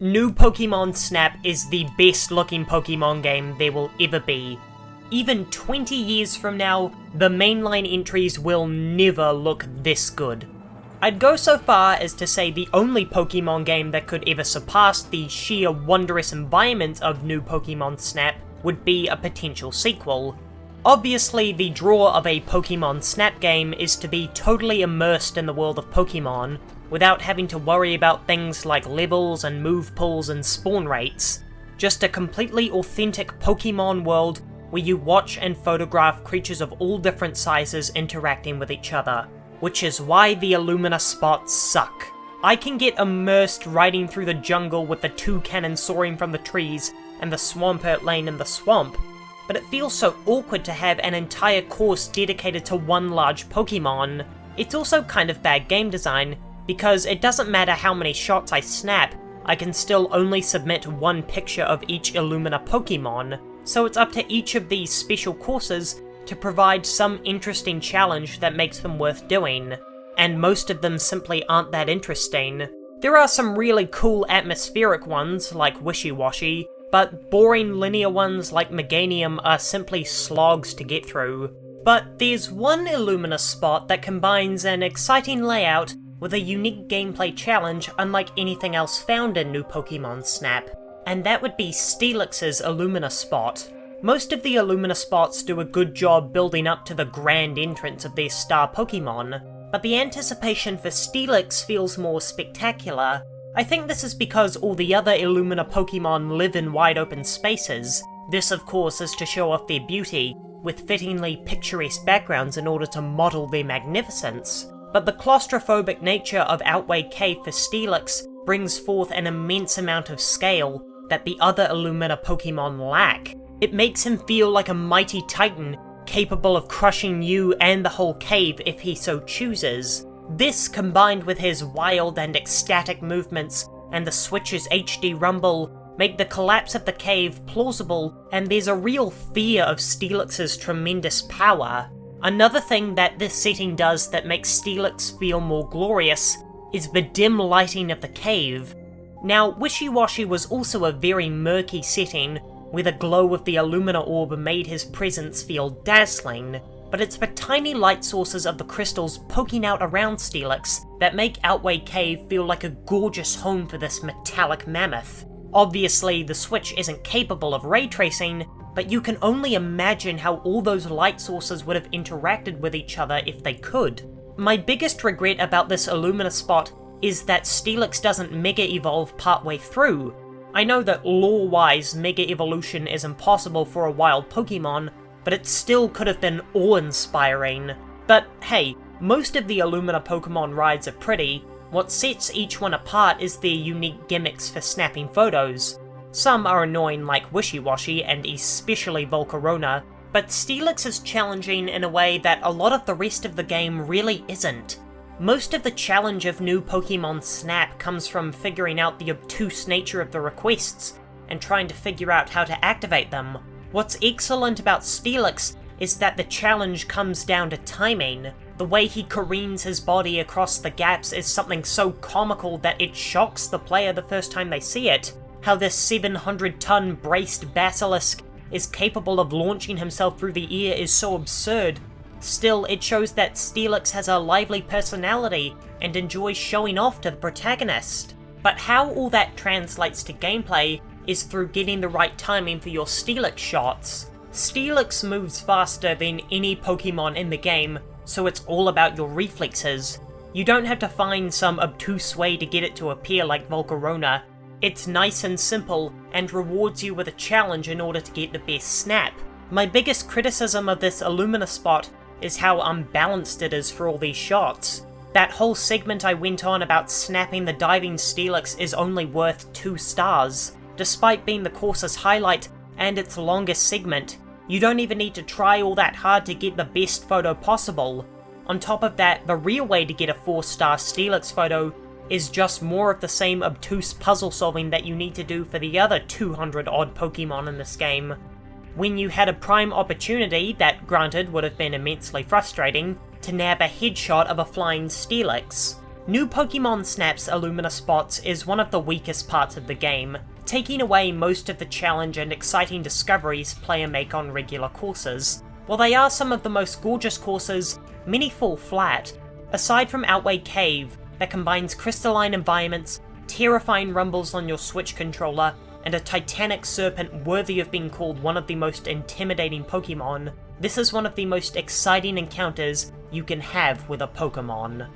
New Pokémon Snap is the best looking Pokémon game there will ever be. Even 20 years from now, the mainline entries will never look this good. I'd go so far as to say the only Pokémon game that could ever surpass the sheer wondrous environment of New Pokémon Snap would be a potential sequel. Obviously, the draw of a Pokémon Snap game is to be totally immersed in the world of Pokémon, without having to worry about things like levels and move pools and spawn rates. Just a completely authentic Pokémon world where you watch and photograph creatures of all different sizes interacting with each other. Which is why the Illumina spots suck. I can get immersed riding through the jungle with the toucan soaring from the trees and the Swampert laying in the swamp, but it feels so awkward to have an entire course dedicated to one large Pokemon. It's also kind of bad game design, because it doesn't matter how many shots I snap, I can still only submit one picture of each Illumina Pokemon, so it's up to each of these special courses to provide some interesting challenge that makes them worth doing, and most of them simply aren't that interesting. There are some really cool atmospheric ones, like Wishy-Washy, but boring linear ones like Meganium are simply slogs to get through. But there's one Illumina spot that combines an exciting layout with a unique gameplay challenge unlike anything else found in New Pokémon Snap, and that would be Steelix's Illumina spot. Most of the Illumina spots do a good job building up to the grand entrance of their star Pokemon, but the anticipation for Steelix feels more spectacular. I think this is because all the other Illumina Pokemon live in wide open spaces. This of course is to show off their beauty, with fittingly picturesque backgrounds in order to model their magnificence. But the claustrophobic nature of Outway Cave for Steelix brings forth an immense amount of scale that the other Illumina Pokemon lack. It makes him feel like a mighty titan, capable of crushing you and the whole cave if he so chooses. This, combined with his wild and ecstatic movements and the Switch's HD rumble, make the collapse of the cave plausible, and there's a real fear of Steelix's tremendous power. Another thing that this setting does that makes Steelix feel more glorious is the dim lighting of the cave. Now, Wishy-Washy was also a very murky setting, where the glow of the Illumina orb made his presence feel dazzling, but it's the tiny light sources of the crystals poking out around Steelix that make Outway Cave feel like a gorgeous home for this metallic mammoth. Obviously, the Switch isn't capable of ray tracing, but you can only imagine how all those light sources would have interacted with each other if they could. My biggest regret about this Illumina spot is that Steelix doesn't Mega Evolve partway through. I know that lore-wise Mega Evolution is impossible for a wild Pokemon, but it still could have been awe-inspiring. But hey, most of the Illumina Pokemon rides are pretty. What sets each one apart is their unique gimmicks for snapping photos. Some are annoying like Wishy-Washy and especially Volcarona, but Steelix is challenging in a way that a lot of the rest of the game really isn't. Most of the challenge of New Pokémon Snap comes from figuring out the obtuse nature of the requests, and trying to figure out how to activate them. What's excellent about Steelix is that the challenge comes down to timing. The way he careens his body across the gaps is something so comical that it shocks the player the first time they see it. How this 700-ton braced basilisk is capable of launching himself through the air is so absurd. Still, it shows that Steelix has a lively personality and enjoys showing off to the protagonist. But how all that translates to gameplay is through getting the right timing for your Steelix shots. Steelix moves faster than any Pokemon in the game, so it's all about your reflexes. You don't have to find some obtuse way to get it to appear like Volcarona. It's nice and simple, and rewards you with a challenge in order to get the best snap. My biggest criticism of this Illumina spot is how unbalanced it is for all these shots. That whole segment I went on about snapping the diving Steelix is only worth 2 stars. Despite being the course's highlight and its longest segment, you don't even need to try all that hard to get the best photo possible. On top of that, the real way to get a 4-star Steelix photo is just more of the same obtuse puzzle solving that you need to do for the other 200 odd Pokemon in this game. When you had a prime opportunity that, granted, would have been immensely frustrating, to nab a headshot of a flying Steelix. New Pokémon Snap's Illumina spots is one of the weakest parts of the game, taking away most of the challenge and exciting discoveries players make on regular courses. While they are some of the most gorgeous courses, many fall flat. Aside from Outway Cave, that combines crystalline environments, terrifying rumbles on your Switch controller, and a titanic serpent worthy of being called one of the most intimidating Pokémon, this is one of the most exciting encounters you can have with a Pokémon.